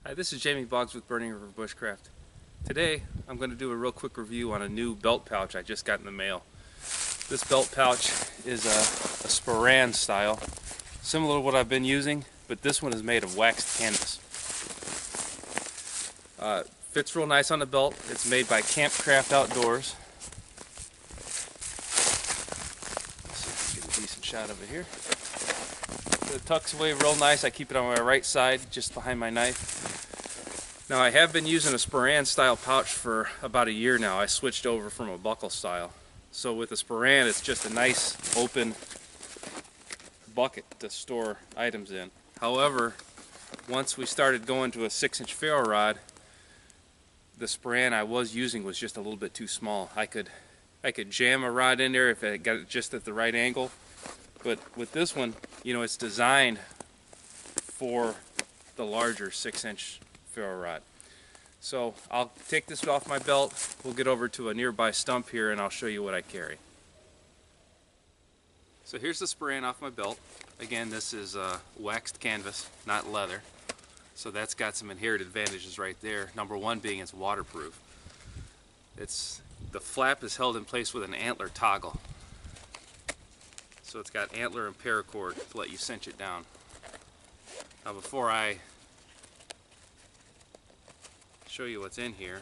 Hi, this is Jamie Boggs with Burning River Bushcraft. Today I'm going to do a real quick review on a new belt pouch I just got in the mail. This belt pouch is a Sporran style, similar to what I've been using, but this one is made of waxed canvas. Fits real nice on the belt. It's made by Campcraft Outdoors. Let's see if I can get a decent shot of it here. It tucks away real nice. I keep it on my right side, just behind my knife. Now I have been using a Sporran style pouch for about a year now. I switched over from a buckle style. So with the Sporran, it's just a nice open bucket to store items in. However, once we started going to a 6-inch ferro rod, the Sporran I was using was just a little bit too small. I could jam a rod in there if I got it just at the right angle. But with this one, it's designed for the larger 6-inch ferro rod. So I'll take this off my belt, we'll get over to a nearby stump here and I'll show you what I carry. So here's the Sporran off my belt. Again, this is waxed canvas, not leather. So that's got some inherent advantages right there. Number one being it's waterproof. The flap is held in place with an antler toggle. So it's got antler and paracord to let you cinch it down. Now before I show you what's in here,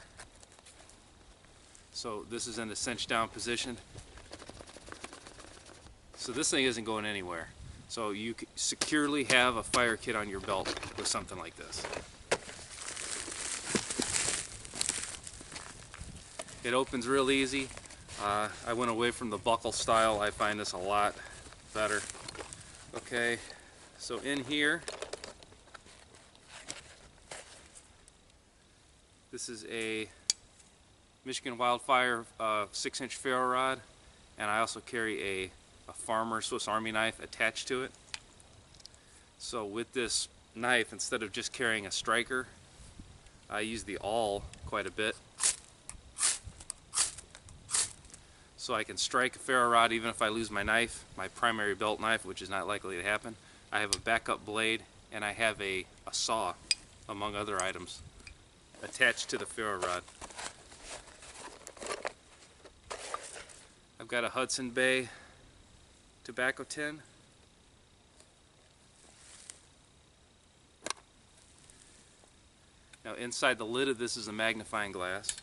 so this is in the cinch down position. So this thing isn't going anywhere. So you securely have a fire kit on your belt with something like this. It opens real easy. I went away from the buckle style. I find this a lot better. Okay, so in here, this is a Michigan Wildfire 6-inch ferro rod, and I also carry a Farmer Swiss Army knife attached to it. So with this knife, instead of just carrying a striker, I use the awl quite a bit. So I can strike a ferro rod even if I lose my knife, my primary belt knife, which is not likely to happen. I have a backup blade, and I have a saw, among other items, attached to the ferro rod. I've got a Hudson Bay tobacco tin. Now inside the lid of this is a magnifying glass.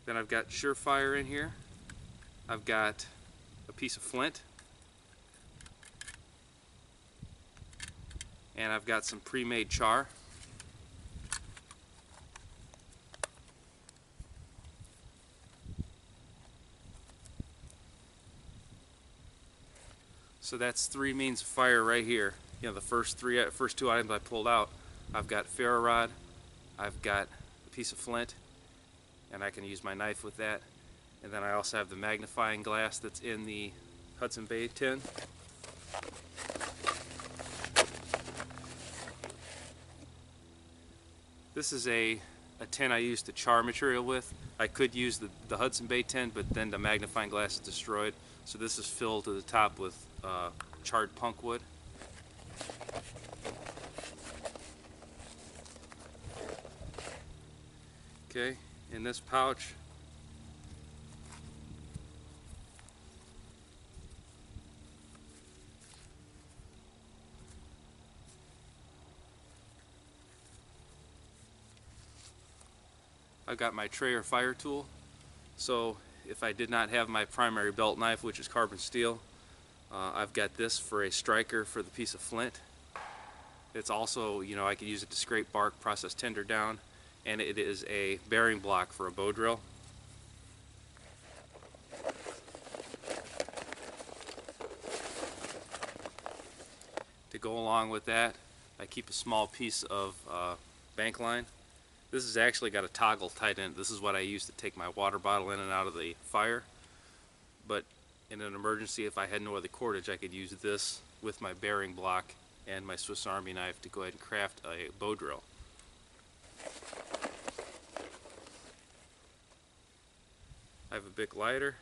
Then I've got Surefire in here. I've got a piece of flint. And I've got some pre-made char. So that's 3 means of fire right here. The first two items I pulled out. I've got ferro rod, I've got a piece of flint, and I can use my knife with that. And then I also have the magnifying glass that's in the Hudson Bay tin. This is a tin I use to char material with. I could use the Hudson Bay tin, but then the magnifying glass is destroyed. So this is filled to the top with charred punk wood. Okay, in this pouch, I've got my tray or fire tool. So if I did not have my primary belt knife, which is carbon steel, I've got this for a striker for the piece of flint. It's also, I could use it to scrape bark, process tinder down, and it is a bearing block for a bow drill. To go along with that, I keep a small piece of bank line. This has actually got a toggle tight in it. This is what I use to take my water bottle in and out of the fire. But in an emergency, if I had no other cordage, I could use this with my bearing block and my Swiss Army knife to go ahead and craft a bow drill. I have a Bic lighter.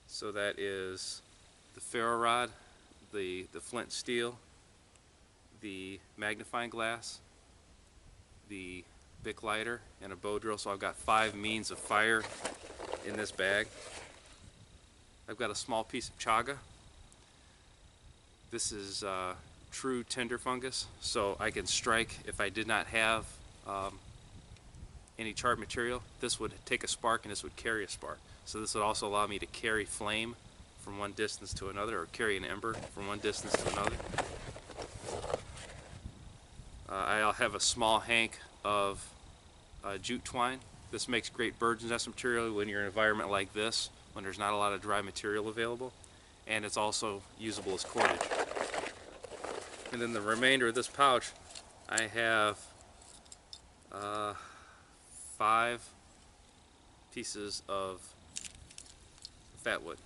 So that is the ferro rod, the flint steel, the magnifying glass, the Bic lighter, and a bow drill. So I've got 5 means of fire in this bag. I've got a small piece of chaga. This is true tinder fungus, so I can strike if I did not have any charred material. This would take a spark and this would carry a spark. So this would also allow me to carry flame from one distance to another, or carry an ember from one distance to another. I'll have a small hank of jute twine. This makes great bird's nest material when you're in an environment like this, when there's not a lot of dry material available, and it's also usable as cordage. And then the remainder of this pouch, I have 5 pieces of fat wood.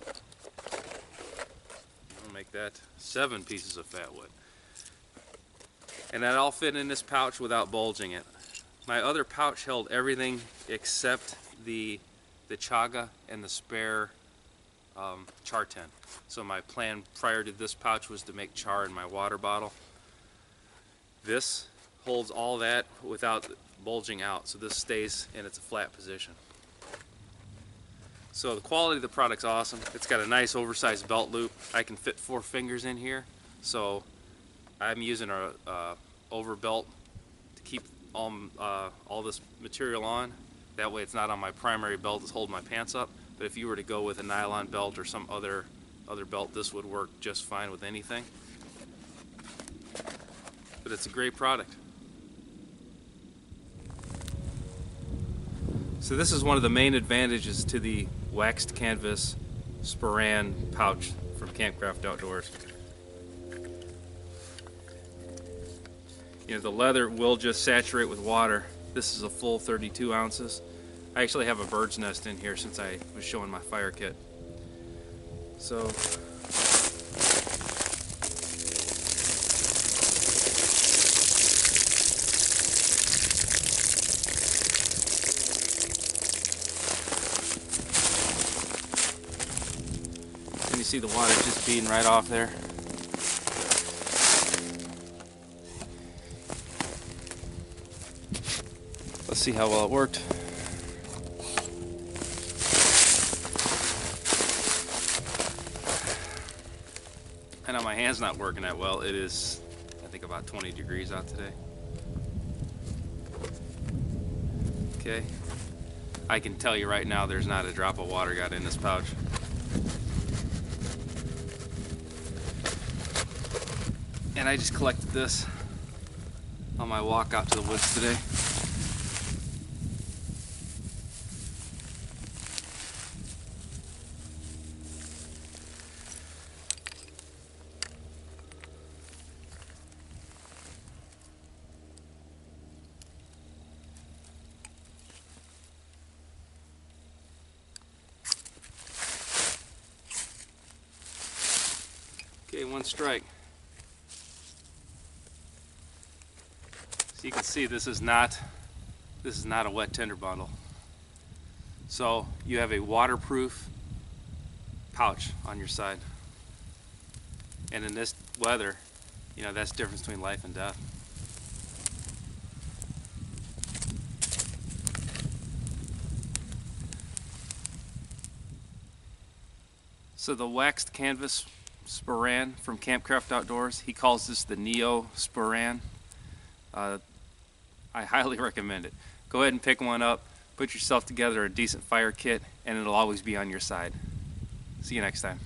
I'll make that 7 pieces of fat wood. And that all fit in this pouch without bulging it. My other pouch held everything except the chaga and the spare char tin. So my plan prior to this pouch was to make char in my water bottle. This holds all that without bulging out, so this stays in its flat position. So the quality of the product's awesome. It's got a nice oversized belt loop. I can fit 4 fingers in here, so I'm using a over belt to keep all this material on. That way it's not on my primary belt that's holding my pants up. But if you were to go with a nylon belt or some other belt, this would work just fine with anything. But it's a great product. So this is one of the main advantages to the waxed canvas Sporran pouch from Campcraft Outdoors. You know, the leather will just saturate with water. This is a full 32 ounces. I actually have a bird's nest in here since I was showing my fire kit. So and you see the water just beading right off there. Let's see how well it worked. I know my hand's not working that well. It is, I think, about 20 degrees out today. Okay. I can tell you right now there's not a drop of water got in this pouch. And I just collected this on my walk out to the woods today. Okay, 1 strike. So you can see this is not a wet tinder bundle. So you have a waterproof pouch on your side. And in this weather, you know, that's the difference between life and death. So the waxed canvas Sporran from Campcraft Outdoors, he calls this the Neo-Sporran. I highly recommend it. Go ahead and pick one up, put yourself together a decent fire kit, and it'll always be on your side. See you next time.